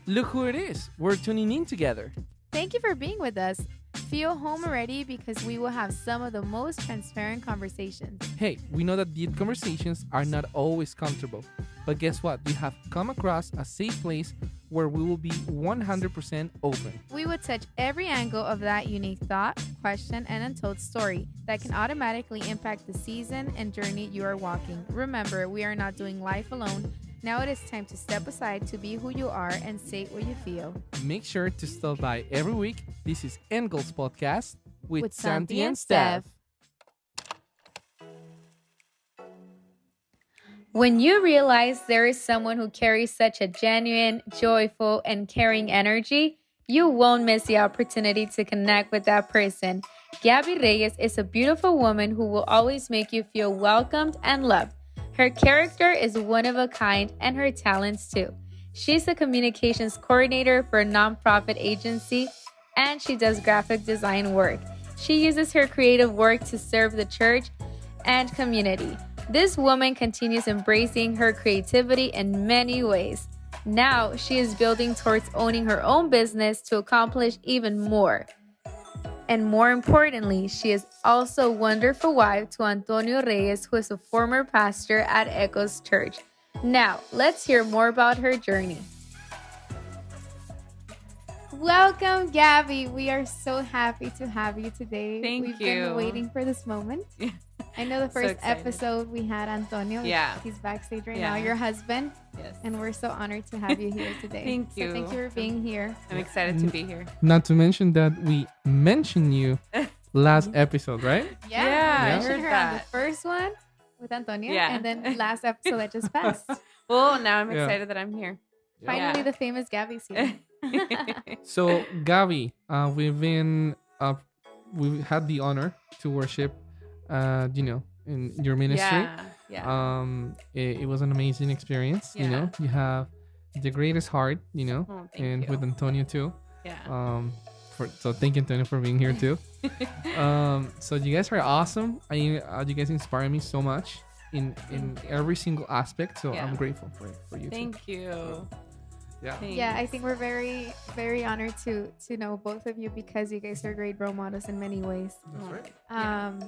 look who it is. We're tuning in together. Thank you for being with us. Feel home already because we will have some of the most transparent conversations. Hey, we know that deep conversations are not always comfortable, but guess what? We have come across a safe place where we will be 100% open. We will touch every angle of that unique thought, question, and untold story that can automatically impact the season and journey you are walking. Remember, we are not doing life alone. Now it is time to step aside to be who you are and say what you feel. Make sure to stop by every week. This is Engel's podcast with Santi Santi and and Steph. When you realize there is someone who carries such a genuine, joyful, and caring energy, you won't miss the opportunity to connect with that person. Gabby Reyes is a beautiful woman who will always make you feel welcomed and loved. Her character is one of a kind and her talents too. She's a communications coordinator for a nonprofit agency and she does graphic design work. She uses her creative work to serve the church and community. This woman continues embracing her creativity in many ways. Now she is building towards owning her own business to accomplish even more. And more importantly, she is also a wonderful wife to Antonio Reyes, who is a former pastor at Echoes Church. Now, let's hear more about her journey. Welcome, Gabby. We are so happy to have you today. Thank We've you. been waiting for this moment. I know the So first excited. episode we had Antonio. Yeah. He's backstage right Yeah. now, your husband. Yes. And we're so honored to have you here today. Thank So thank you. you for being here. I'm excited to be here. Not to mention that we mentioned you last episode, right? Yeah, Yeah, we I mentioned heard her on the that. first one with Antonio, Yeah. and then last episode that just passed. Well, now I'm Yeah. excited that I'm here. Finally, Yeah. the famous Gabby's here. So, Gabby, we've had the honor to worship, in your ministry. Yeah. It was an amazing experience. Yeah. You have the greatest heart, Oh, thank and you. with Antonio too. Yeah. So thank you, Antonio, for being here too. So you guys are awesome. You guys inspire me so much in every single aspect. So Yeah. I'm grateful for you. Thank you. Yeah. Yeah, I think we're very, very honored to know both of you because you guys are great role models in many ways. That's right. Yeah.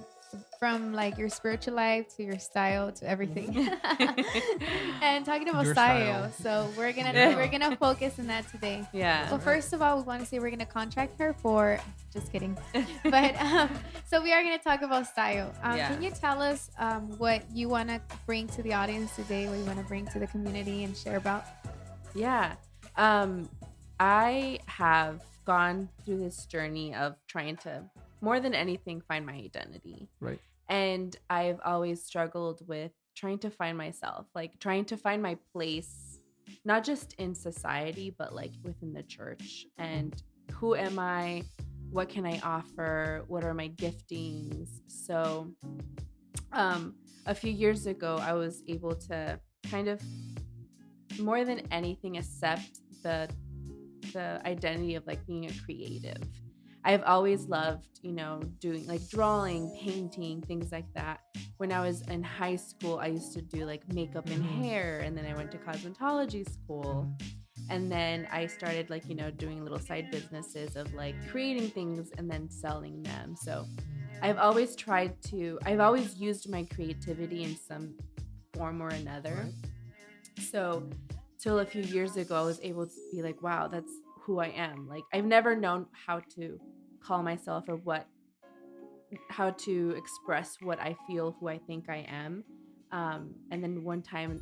From like your spiritual life to your style to everything. And talking about Your style, style. so we're gonna Yeah. we're gonna focus on that today. Yeah. Well, first of all, we want to say we're gonna contract her for. Just kidding, but so we are gonna talk about style. Yeah. Can you tell us what you want to bring to the audience today? What you want to bring to the community and share about? Yeah. I have gone through this journey of trying to, more than anything, find my identity. Right. And I've always struggled with trying to find myself, like trying to find my place, not just in society, but like within the church. And who am I? What can I offer? What are my giftings? So a few years ago, I was able to kind of, more than anything, accept the identity of like being a creative. I've always loved, doing like drawing, painting, things like that. When I was in high school, I used to do like makeup and hair, and then I went to cosmetology school. And then I started like, doing little side businesses of like creating things and then selling them. So I've always used my creativity in some form or another. So till a few years ago, I was able to be like, wow, that's who I am. Like I've never known how to call myself or how to express what I feel, who I think I am. And then one time,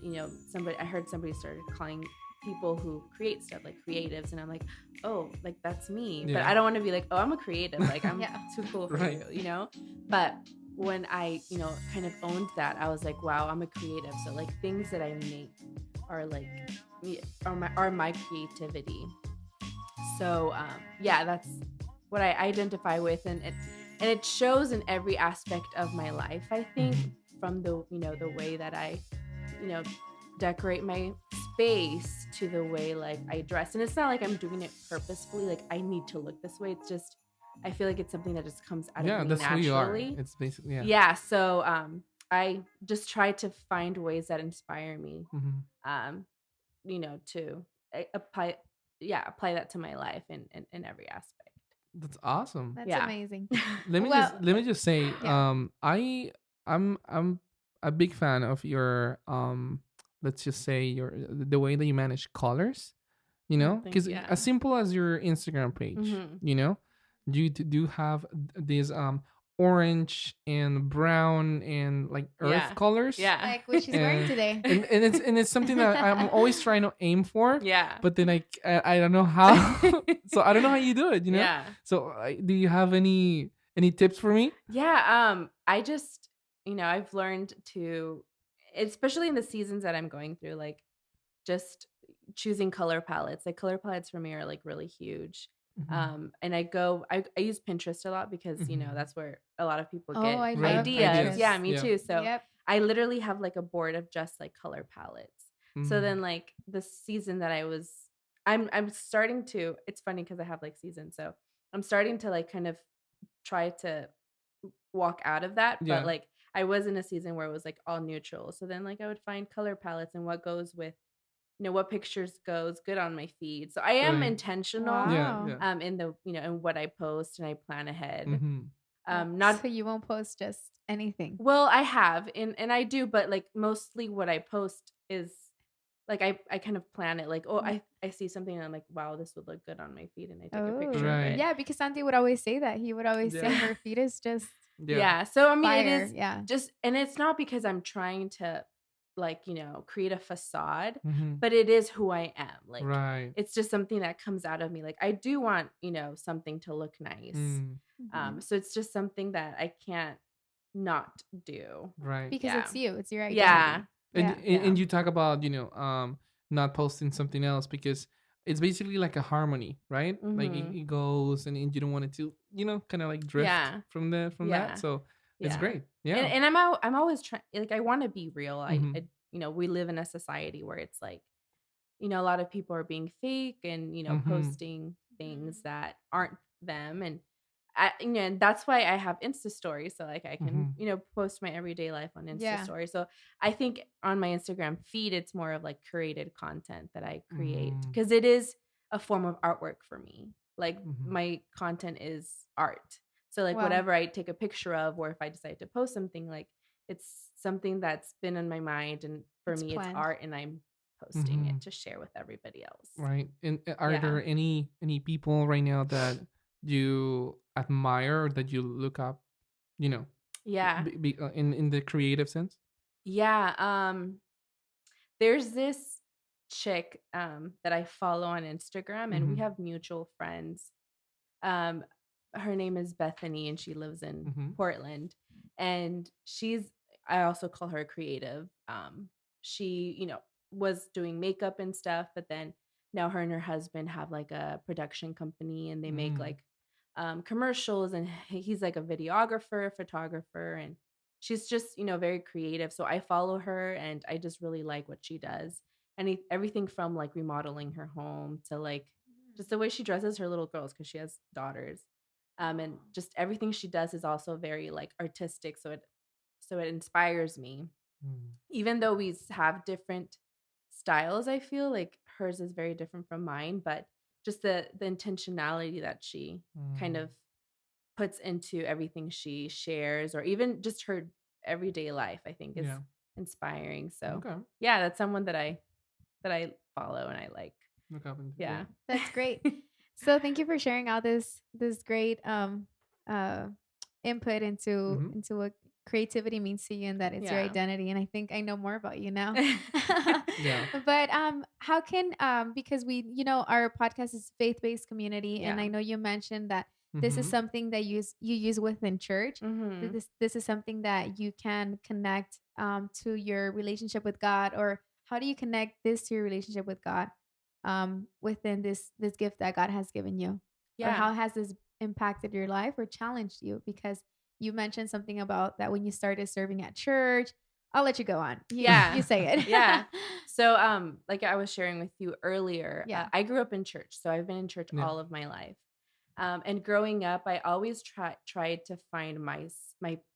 I heard somebody started calling people who create stuff like creatives, and I'm like, oh, like that's me. But Yeah. I don't want to be like, oh, I'm a creative, like I'm Yeah. too cool for Right. you. But when I kind of owned that, I was like, wow, I'm a creative. So like things that I make are like are my creativity. So yeah, that's what I identify with, and it shows in every aspect of my life, I think, from the the way that I decorate my space to the way like I dress. And it's not like I'm doing it purposefully, like I need to look this way. It's just I feel like it's something that just comes out Yeah, of me that's naturally. who you are. It's basically Yeah, so I just try to find ways that inspire me, Mhm. to apply yeah, apply that to my life in every aspect. That's awesome. That's Yeah. amazing. Let Well, me just say, yeah. I'm a big fan of your let's just say your the way that you manage colors, you know, because Yeah. as simple as your Instagram page, Mhm. you know, you do have these orange and brown and like earth Yeah. colors, Yeah. Like what she's wearing and today. and it's something that I'm always trying to aim for, Yeah. but then I don't know how, so I don't know how you do it, you know. Yeah. So do you have any tips for me? Yeah, I just, I've learned to, especially in the seasons that I'm going through, like just choosing color palettes. Like color palettes for me are like really huge. Mhm. And I use Pinterest a lot because, Mhm. that's where a lot of people Oh, get I Right, love ideas. Pinterest. Yeah, ideas. me Yeah. too. So Yep. I literally have like a board of just like color palettes. So Mm. then like the season that I'm starting to, it's funny because I have like seasons. So I'm starting to like kind of try to walk out of that, but Yeah. like I was in a season where it was like all neutral. So then like I would find color palettes and what goes with, what pictures goes good on my feed. So I am Right. intentional Yeah. Wow. Yeah. in the, in what I post, and I plan ahead. Mhm. Not So you won't post just anything. well, I have and I do, but like mostly what I post is like I kind of plan it like, oh, I see something and I'm like, wow, this would look good on my feed, and I take a picture Oh, of Right. it. yeah, because Santi would always say that. He would always say Yeah. her feet is just Yeah. Yeah. So I mean, it fire. is Yeah. just, and it's not because I'm trying to like, create a facade, Mhm. but it is who I am. Like Right. it's just something that comes out of me. Like I do want, something to look nice. Mm. Mhm. So it's just something that I can't not do. Right. Because Yeah. it's you, it's your Yeah. identity. Yeah. Yeah. And you talk about, not posting something else because it's basically like a harmony, right? Like Mhm. it goes and you don't want it to, kind of like drift Yeah. from that. Yeah. So it's Yeah. great. Yeah. And I'm always trying, like I want to be real. Mhm. We live in a society where it's like, a lot of people are being fake and, Mhm. posting things that aren't them. And and that's why I have Insta stories. So like I can, Mhm. post my everyday life on Insta Yeah. stories. So I think on my Instagram feed, it's more of like curated content that I create Mm. because it is a form of artwork for me. Like Mhm. my content is art. So like Wow. whatever I take a picture of, or if I decide to post something, like it's something that's been in my mind. And for It's me, it's planned. art, and I'm posting Mhm. it to share with everybody else. Right. And are Yeah. there any people right now that you admire or that you look up, you know, Yeah. in the creative sense? Yeah. There's this chick that I follow on Instagram, and we Mhm. have mutual friends. Um, her name is Bethany, and she lives in Mhm. Portland. And I also call her creative. She, was doing makeup and stuff, but then now her and her husband have like a production company, and they make Mm. like commercials, and he's like a videographer, photographer, and she's just, very creative. So I follow her, and I just really like what she does. And everything from like remodeling her home to like just the way she dresses her little girls because she has daughters. And just everything she does is also very like artistic. So it inspires me. Mm. Even though we have different styles, I feel like hers is very different from mine, but just the intentionality that she kind Mm. of puts into everything she shares, or even just her everyday life, I think is Yeah. inspiring. So Okay. yeah, that's someone that I follow and I like. Look up into. Yeah. That's great. So thank you for sharing all this great input Mhm. into what creativity means to you and that it's your Yeah. identity. And I think I know more about you now. Yeah. But how can because we our podcast is faith-based community, and Yeah. I know you mentioned that this is Mhm. something that you use within church. Mhm. This is something that you can connect to your relationship with God, or how do you connect this to your relationship with God within this gift that God has given you? Or Yeah. how has this impacted your life or challenged you? Because you mentioned something about that when you started serving at church. I'll let you go on. You Yeah. say it. Yeah. So like I was sharing with you earlier, Yeah. I grew up in church. So I've been in church Yeah. all of my life. And growing up, I always tried to find my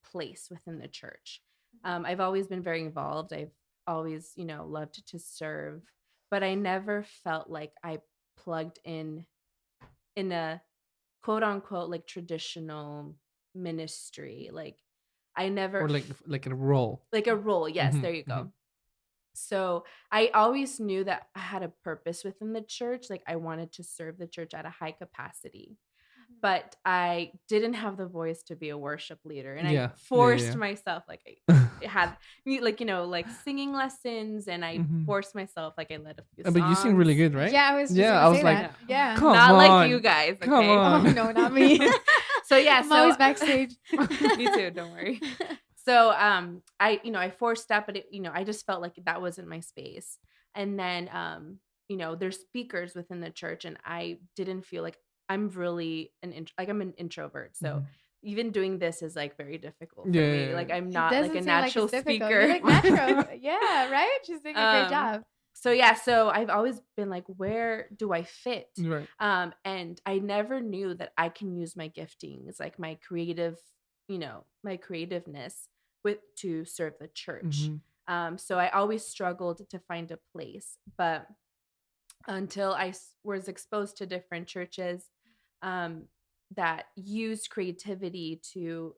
place within the church. I've always been very involved. I've always, loved to serve, but I never felt like I plugged in a quote unquote like traditional ministry. Like I never Or like a role. like a role. Yes, Mhm, there you mhm. go. So I always knew that I had a purpose within the church. Like I wanted to serve the church at a high capacity, but I didn't have the voice to be a worship leader. And I Yeah, forced yeah, myself, like yeah. I had like, like singing lessons, and I Mhm. forced myself, like I led a few But you seem really songs. good, right? Yeah, I was just Yeah, gonna I was say like, No, that. Yeah. come not like you on, guys. come Okay. Oh on. no, not me. So yeah, I'm so always backstage. me too, don't worry. So I forced that, but I just felt like that wasn't my space. And then there's speakers within the church, and I didn't feel like I'm really I'm an introvert. So Mhm. even doing this is like very difficult for me. Yeah. Like I'm It not like a doesn't seem like natural it's difficult. speaker. You look natural. Yeah, right? She's doing a great job. So yeah, so I've always been like, where do I fit? Right. And I never knew that I can use my giftings, like my creative, my creativeness to serve the church. Mhm. So I always struggled to find a place, but until was exposed to different churches um, that used creativity to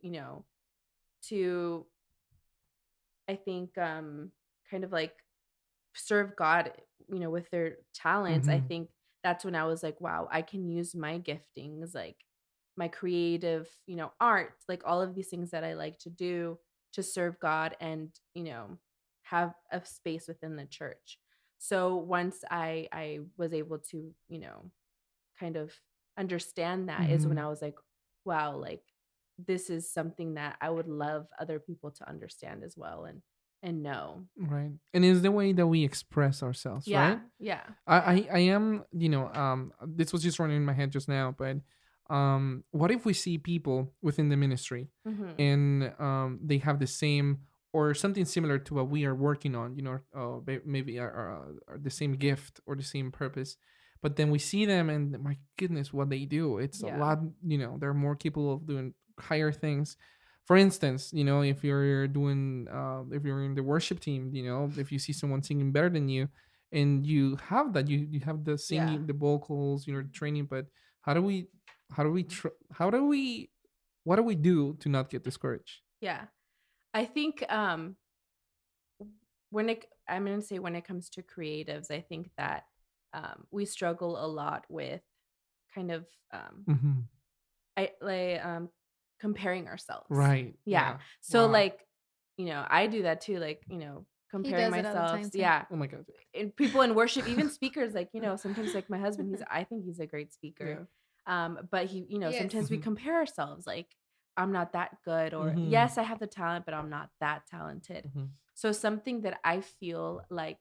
I think kind of like serve God, with their talents. I Mhm. think that's when I was like, wow, I can use my giftings, like my creative, art, like all of these things that I like to do to serve God and, have a space within the church. So once I was able to, kind of understand that is when Mhm. I was like, wow, like this is something that I would love other people to understand as well and know. Right. And it's the way that we express ourselves, Yeah, right? yeah. I am, this was just running in my head just now, but what if we see people within the ministry Mhm. and they have the same or something similar to what we are working on, maybe are the same gift or the same purpose, but then we see them and my goodness, what they do, it's a Yeah. lot, they're more capable of doing higher things. For instance, if you're doing, if you're in the worship team, if you see someone singing better than you, and you have that, you have the Yeah. singing, the vocals, training. But how do we, how do we, what do we do to not get discouraged? Yeah. I think I'm going to say when it comes to creatives, I think that we struggle a lot with kind of Hmm. I like comparing ourselves. Right. Yeah. Yeah. So Wow. like, I do that too, like, He comparing does it all the myself. time too. Yeah. Oh my god. And people in worship, even speakers, like, sometimes like my husband, I think he's a great speaker. Yeah. But he, Yes. sometimes we Mhm. compare ourselves, like, I'm not that good, or Mhm. yes, I have the talent, but I'm not that talented. Mhm. So something that I feel like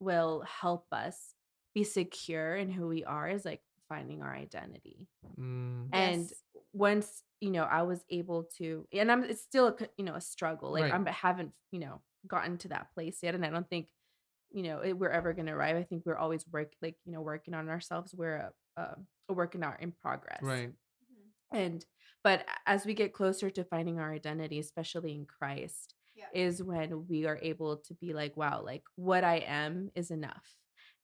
will help us be secure in who we are is like finding our identity. Mm. And Yes. once, I was able to, and it's still a struggle. Like Right. I haven't, gotten to that place yet. And I don't think, we're ever going to arrive. I think we're always working on ourselves. We're a work in progress. Right. And, but as we get closer to finding our identity, especially in Christ, Yeah. is when we are able to be like, wow, like what I am is enough.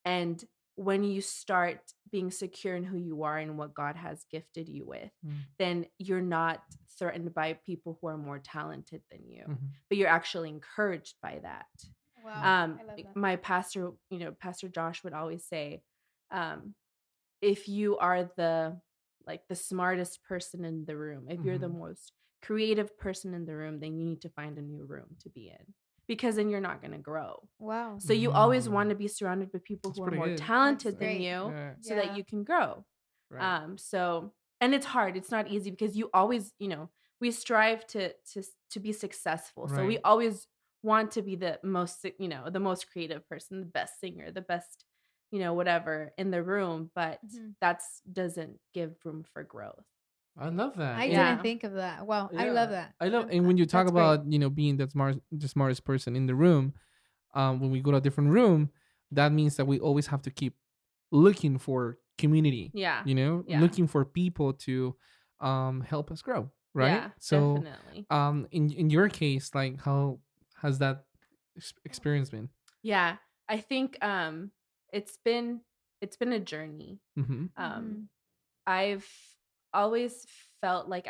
And when you start being secure in who you are and what God has gifted you with, Mm. then you're not threatened by people who are more talented than you, Mhm. but you're actually encouraged by that. Wow. I love that. My pastor, Pastor Josh would always say, if you are the smartest person in the room, if you're the Mhm. most creative person in the room, then you need to find a new room to be in, because then you're not going to grow. Wow. So you always Mm. want to be surrounded by people That's who are pretty more good. talented That's than great. you, Yeah. so that you can grow. Right. So, and it's hard. It's not easy because you always, we strive to be successful. So we Right. always want to be the most, the most creative person, the best singer, the best, whatever in the room, but Mhm. that's doesn't give room for growth. I love that. I And- Yeah. didn't think of that. Wow. I Yeah. love that. I love, and when you talk That's great. about being the smartest person in the room, when we go to a different room, that means that we always have to keep looking for community. Yeah. Yeah. Looking for people to help us grow. Right. Yeah, So definitely. in your case, like how has that experience been? Yeah. I think it's been it's been a journey. Mm-hmm. Um, I've always felt like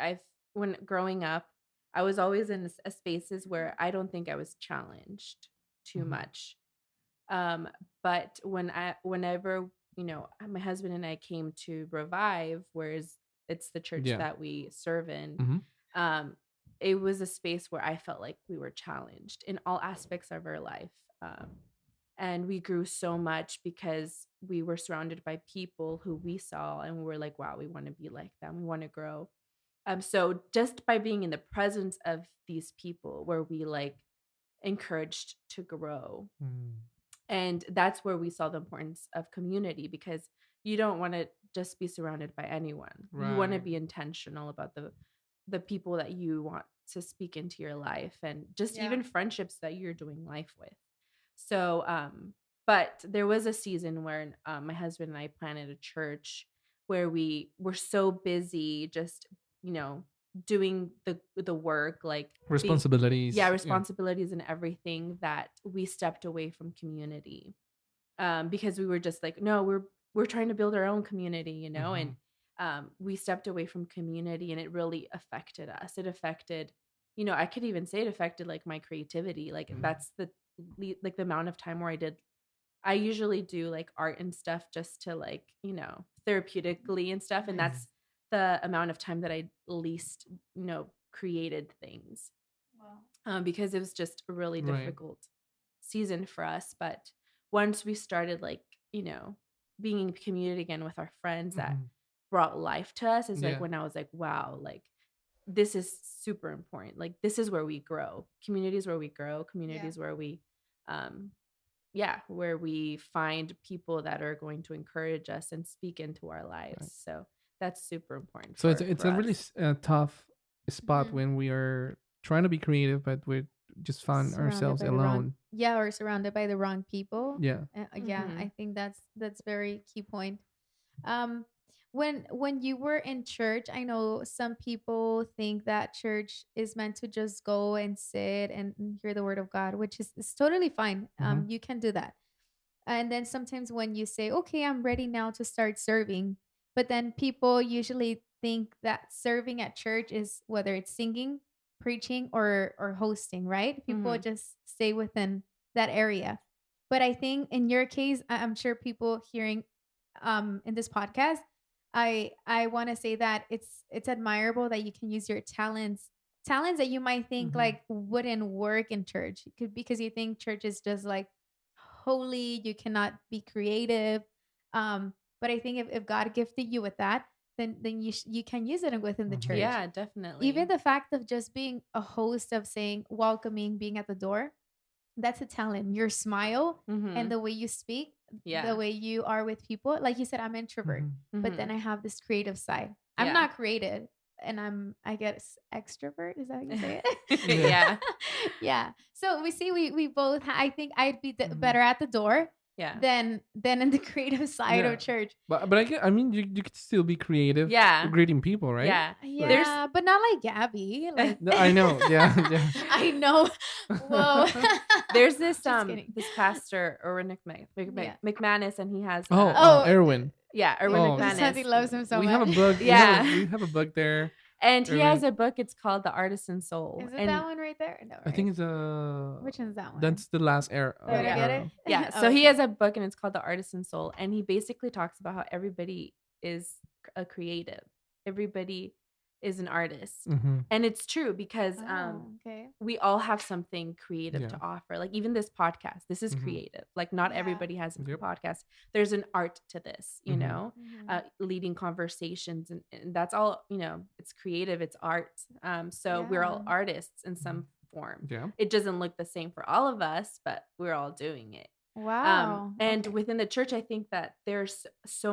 when growing up, I was always in a spaces where I don't think I was challenged too Mm-hmm. much. Um, but whenever, my husband and I came to Revive, whereas it's the church Yeah. that we serve in, Mm-hmm. um, it was a space where I felt like we were challenged in all aspects of our life. And we grew so much because we were surrounded by people who we saw and we were like, wow, we want to be like them. We want to grow. So just by being in the presence of these people where we like encouraged to grow. Mm. And that's where we saw the importance of community, because you don't want to just be surrounded by anyone. You want to Right. be intentional about the people that you want to speak into your life, and just Yeah. even friendships that you're doing life with. So but there was a season where my husband and I planted a church where we were so busy just, you know, doing the work, like being, yeah, Responsibilities. Yeah. responsibilities and everything, that we stepped away from community. Because we were just like, no, we're trying to build our own community, Mm-hmm. and we stepped away from community, and it really affected us. It affected, I could even say it affected like my creativity. Like that's like the amount of time where I usually do like art and stuff just to like, therapeutically and stuff. And Nice. that's the amount of time that I least, created things. Wow. Because it was just a really Right. difficult season for us. But once we started like, being in community again with our friends, that Mm-hmm. brought life to us, is like Yeah. when I was like, wow, like this is super important. Like this is where we grow. Communities where we grow, Yeah. communities where we um where we find people that are going to encourage us and speak into our lives. Right. So that's super important So it's for a really us. tough spot Mhm. when we are trying to be creative, but we just found Surrounded ourselves by the wrong, alone. yeah, or surrounded by the wrong people. Yeah. Yeah, Hmm. I think that's very key point. Um, when you were in church, I know some people think that church is meant to just go and sit and hear the word of God, which is totally fine. Mm-hmm. You can do that. And then sometimes when you say, okay, I'm ready now to start serving, but then people usually think that serving at church is whether it's singing, preaching, or hosting, right? People Hmm. just stay within that area. But I think in your case, I'm sure people hearing in this podcast, I want to say that it's admirable that you can use your talents that you might think Mm-hmm. like wouldn't work in church because you think church is just like holy, you cannot be creative. But I think if God gifted you with that, then you can use it within the Mm-hmm. church. Yeah, Even definitely. the fact of just being a host, of saying welcoming, being at the door, that's a talent. Your smile and Hmm. the way you speak, the Yeah. way you are with people. Like you said, I'm introvert, Mm-hmm. but then Hmm. I have this creative side. I'm Yeah. not creative, and I guess extrovert. Is that how you say it? Yeah. Yeah. Yeah. So we see we both. I think I'd be Mm-hmm. better at the door Yeah. than in the creative side Yeah. of church. I mean, you could still be creative, Yeah. greeting people, right? Yeah. Like, There's Yeah, but not like Gabby. Like I know. Yeah. Yeah. I know. Whoa. there's this Just kidding. this pastor Erwin Yeah. McManus, and he has Oh, Oh, Erwin. yeah, Erwin Oh, McManus. Sandy loves him so we have a much. book. Yeah. We have a book there. And he has Erwin. a book, it's called The Artisan Soul. Is it that And one right there? No, I think right? it's Which one's that one? that's the last Oh, did I yeah. get arrow. it? Yeah, Oh, so he okay. has a book and it's called The Artisan Soul, and he basically talks about how everybody is a creative. Everybody is an artist. Mm-hmm. And it's true because Oh, okay. we all have something creative Yeah. to offer. Like even this podcast, this is Mhm. creative. Like not Yeah. everybody has a Yep. podcast. There's an art to this, Mhm. leading conversations, and that's all, it's creative, it's art. So we're all Yeah. artists in some form. Yeah. It doesn't look the same for all of us, but we're all doing it. Wow. And Okay. within the church, I think that there's so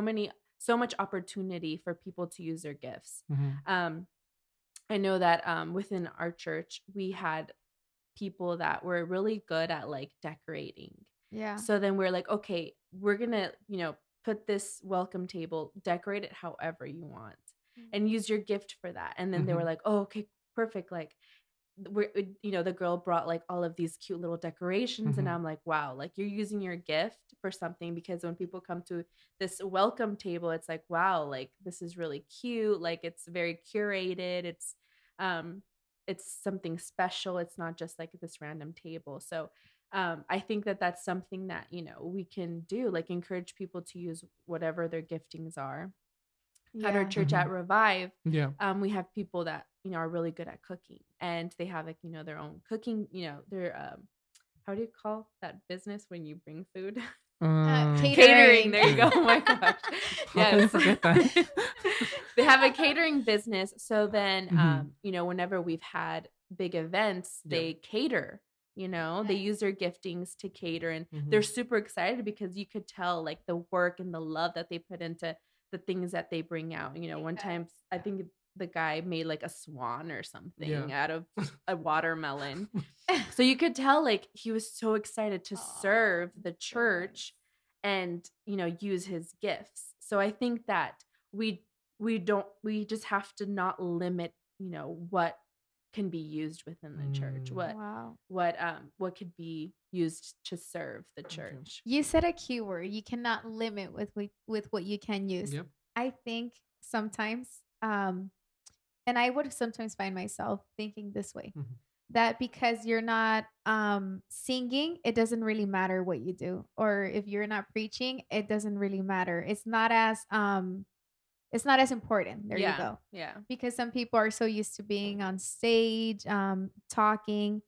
much opportunity for people to use their gifts. Mhm. I know that within our church, we had people that were really good at like decorating. Yeah. So then we're like, okay, we're gonna, put this welcome table, decorate it however you want, and use your gift for that. And then they were Mhm. like, oh, okay, perfect. Like the girl brought like all of these cute little decorations, and Mhm. I'm like, wow, like you're using your gift for something, because when people come to this welcome table, it's like, wow, like this is really cute, like it's very curated, um it's something special, it's not just like this random table. So I think that that's something that we can do, like encourage people to use whatever their giftings are. At our Yeah. church at Mhm. Revive, Yeah. we have people that are really good at cooking, and they have like their own cooking. Their how do you call that business when you bring food? Catering. Catering. There you go. Yeah. Oh my gosh. How can Yes. I forget that? They have a catering business. So then, Mhm. whenever we've had big events, Yeah. they cater. They use their giftings to cater, and they're Mhm. super excited because you could tell like the work and the love that they put into the things that they bring out. One time I think the guy made like a swan or Yeah. something out of a watermelon. So you could tell like he was so excited to Aw, serve the so nice. church and use his gifts. So I think that we we just have to not limit what can be used within the church, Mm. Wow. what could be used to serve the Okay. church. You said a keyword. You cannot limit with what you can use. Yep. I think sometimes, and I would sometimes find myself thinking this way, Mhm. that because you're not singing, it doesn't really matter what you do, or if you're not preaching, it doesn't really matter. It's not as important. There you Yeah, go. yeah, Because some people are so used to being on stage, talking,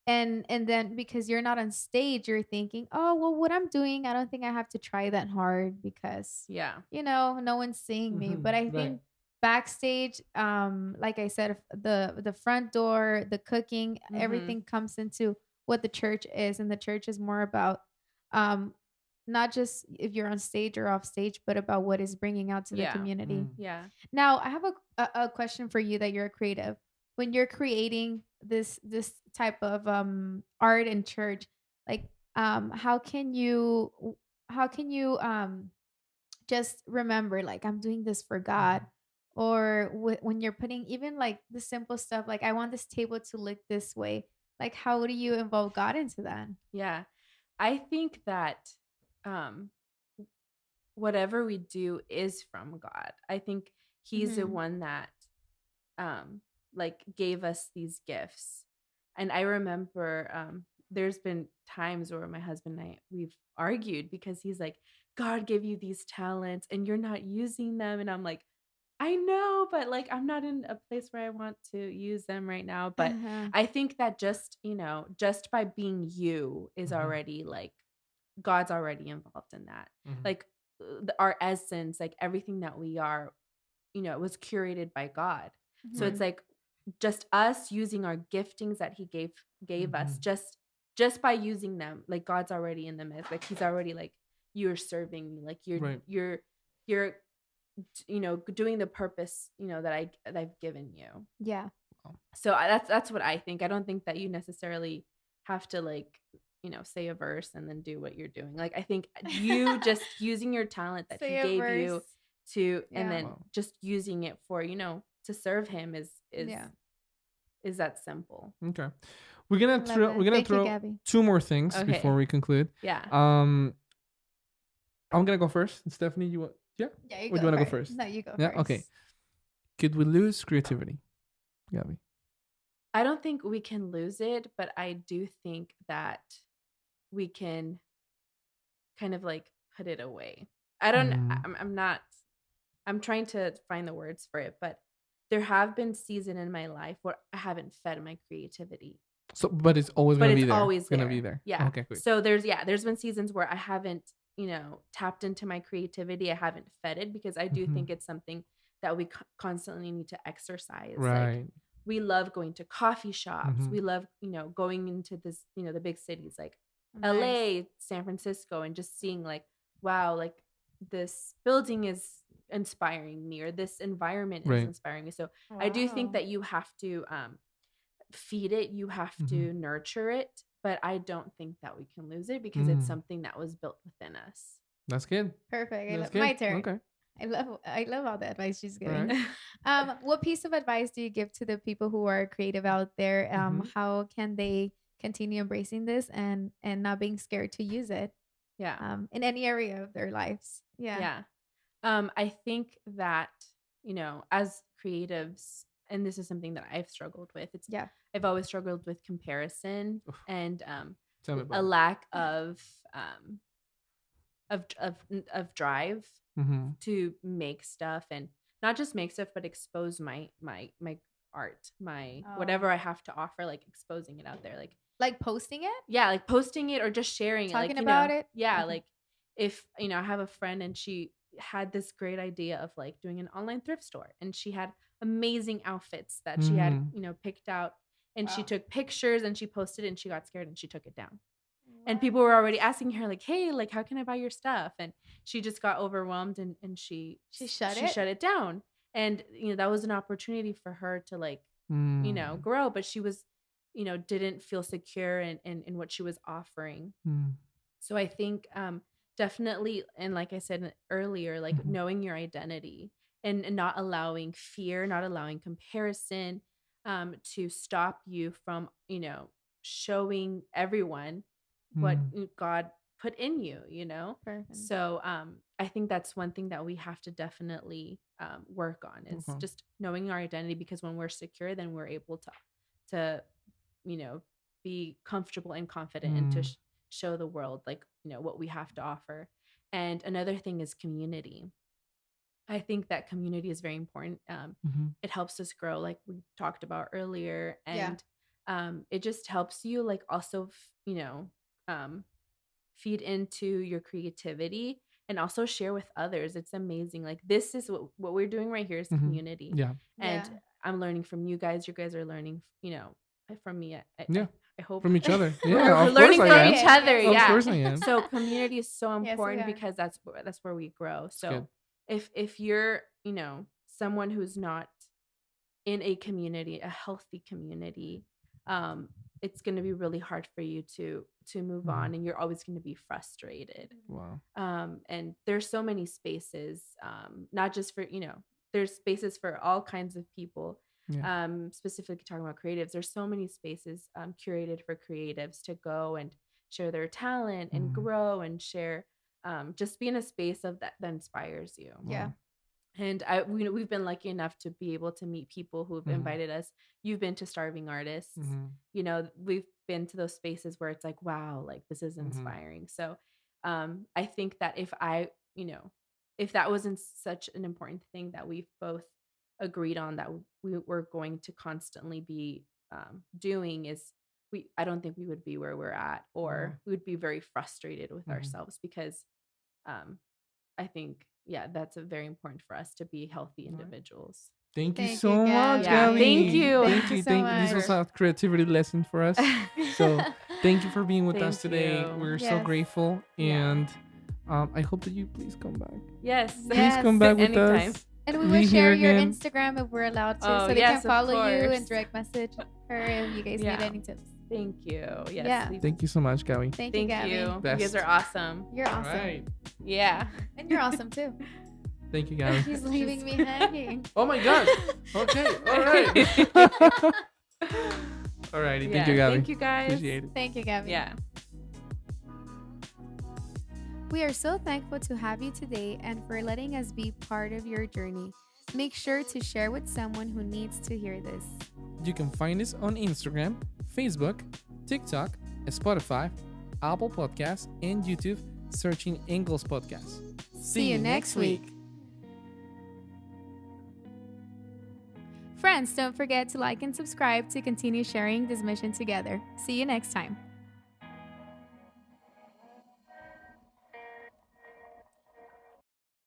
and then because you're not on stage, you're thinking, oh well, what I'm doing, I don't think I have to try that hard because yeah, no one's seeing me. But Mhm. I Right. think backstage, like I said, the front door, the cooking, mm-hmm. everything comes into what the church is, and the church is more about um not just if you're on stage or off stage, but about what is bringing out to the Yeah, community. Mm. yeah. Now, I have a question for you that you're a creative. When you're creating this type of art in church, like how can you just remember like I'm doing this for God, Mhm. or when you're putting even like the simple stuff like I want this table to look this way, like how do you involve God into that? Yeah. I think that um whatever we do is from God. I think he's the Hmm. one that um like gave us these gifts. And I remember there's been times where my husband and I we've argued because he's like, God gave you these talents and you're not using them, and I'm like, I know, but like I'm not in a place where I want to use them right now. But Uh-huh. I think that just by being you is Mhm. already like God's already involved in that. Mhm. Like our essence, like everything that we are, it was curated by God. So it's Hmm. Right. like just us using our giftings that he gave us, Mhm. just by using them, like God's already in the midst. Like he's already like, you're serving me, like Right. you're doing the purpose, that I've given you. Yeah. Wow. So that's what I think. I don't think that you necessarily have to like say a verse and then do what you're doing. Like I think you just using your talent that he Say a gave verse. you to, and Yeah. then Wow. just using it for to serve him Yeah. is that simple. Okay. We're gonna I love throw it. we're gonna Thank you, throw Gabby. two more things before Okay. we conclude. Yeah. Um, I'm gonna go first. Stephanie, you want? Yeah. Yeah, you Or do you go want to go first. first? No, you go Yeah. Okay. first. Could we lose creativity, Gabby? I don't think we can lose it, but I do think that we can kind of like put it away. I don't Mm. I'm not I'm trying to find the words for it, but there have been seasons in my life where I haven't fed my creativity, So, but it's always but gonna it's be there. always Gonna be there. there. Yeah. Okay. Good. So there's been seasons where I haven't, tapped into my creativity. I haven't fed it because I do Mhm. think it's something that we constantly need to exercise. Like Right. we love going to coffee shops. Mhm. We love, going into this, the big cities like Nice. LA, San Francisco, and just seeing like, wow, like this building is inspiring me, or this environment is Right. inspiring me. So I do think Wow. that you have to feed it, you have Mhm. to nurture it, but I don't think that we can lose it because it's Mm. something that was built within us. That's good. Perfect. That's My good. turn. Okay. I love all the advice she's giving. Right. What piece of advice do you give to the people who are creative out there? Mhm. How can they continue embracing this and not being scared to use it Yeah. in any area of their lives? Yeah. Yeah. I think that, as creatives, and this is something that I've struggled with, Yeah. I've always struggled with comparison and Tell me a about it. lack um of drive Mm-hmm. to make stuff, and not just make stuff, but expose my art, my whatever Oh. I have to offer, like exposing it out there, like Like posting it, yeah, like posting it or just sharing it, talking like about it. yeah, Okay. like if I have a friend and she had this great idea of like doing an online thrift store, and she had amazing outfits that she had Mm-hmm. picked out, and she Wow. took pictures and she posted it, and she got scared and she took it down, and people were What? already asking her like, hey, like how can I buy your stuff, and she just got overwhelmed, and She shut she it. shut it down, and that was an opportunity for her to like Mm-hmm. grow, but she was didn't feel secure in what she was offering. So I think definitely, and like I said earlier, like Mm-hmm. knowing your identity, and not allowing fear, not allowing comparison to stop you from showing everyone what God put in you, Perfect. So I think that's one thing that we have to definitely work on, is Okay. just knowing our identity, because when we're secure, then we're able to you know be comfortable and confident, and to Mm-hmm. show the world like what we have to offer. And another thing is community. I think that community is very important. It helps us grow, like we talked about earlier, Yeah. and it just helps you like also um, feed into your creativity, and also share with others. It's amazing. Like this is what we're doing right here is Mm-hmm. community. Yeah. And Yeah. I'm learning from you guys. You guys are learning, from me. Yeah. I hope From each other. we're Yeah, of learning course I from am. each other. Yes, Of Yeah. course I am. So community is so yes, we important, are. because that's where we grow. It's good. So if you're, someone who's not in a community, a healthy community, um, it's going to be really hard for you to move on, and you're always going to be frustrated. Wow. And there's so many spaces, not just for there's spaces for all kinds of people. Yeah. Specifically talking about creatives, there's so many spaces curated for creatives to go and share their talent and Mhm. grow and share, just be in a space of that inspires you. Yeah. Wow. And we've been lucky enough to be able to meet people who've Mhm. invited us. You've been to Starving Artists. Mhm. We've been to those spaces where it's like, wow, like this is Mhm. inspiring. So I think that if that wasn't such an important thing that we've both agreed on, that we were going to constantly be doing, is I don't think we would be where we're at, Wow. or we would be very frustrated with Mhm. ourselves, because um, I think, yeah, that's a very important for us to be healthy Right. individuals. Thank you Thank so you, much, Gabby. Yeah, Gabby. thank you. Thank you so Thank you. This was much. a creativity lesson for us. So thank you for being with us Thank today. you. We're so Yes. grateful, Yeah. and I hope that you please come back. Yes. Please come back with Anytime. us. And we Be will here share your again. Instagram if we're allowed to, Oh, so they yes, can of follow you course. and direct message her if you guys Yeah. need any tips. Thank you. Yes. Yeah. Thank you so much, Gabby. Thank you, Thank Gabby. you. You Best. guys are awesome. You're awesome. All right. Yeah. And you're awesome too. Thank you, Gabby. She's leaving me hanging. Oh my gosh. Okay. All right. All righty. Yeah. Thank you, Gabby. Thank you, guys. Appreciate it. Thank you, Gabby. Yeah. We are so thankful to have you today and for letting us be part of your journey. Make sure to share with someone who needs to hear this. You can find us on Instagram, Facebook, TikTok, Spotify, Apple Podcasts, and YouTube, searching Ingles Podcast. See you next week. Friends, don't forget to like and subscribe to continue sharing this mission together. See you next time.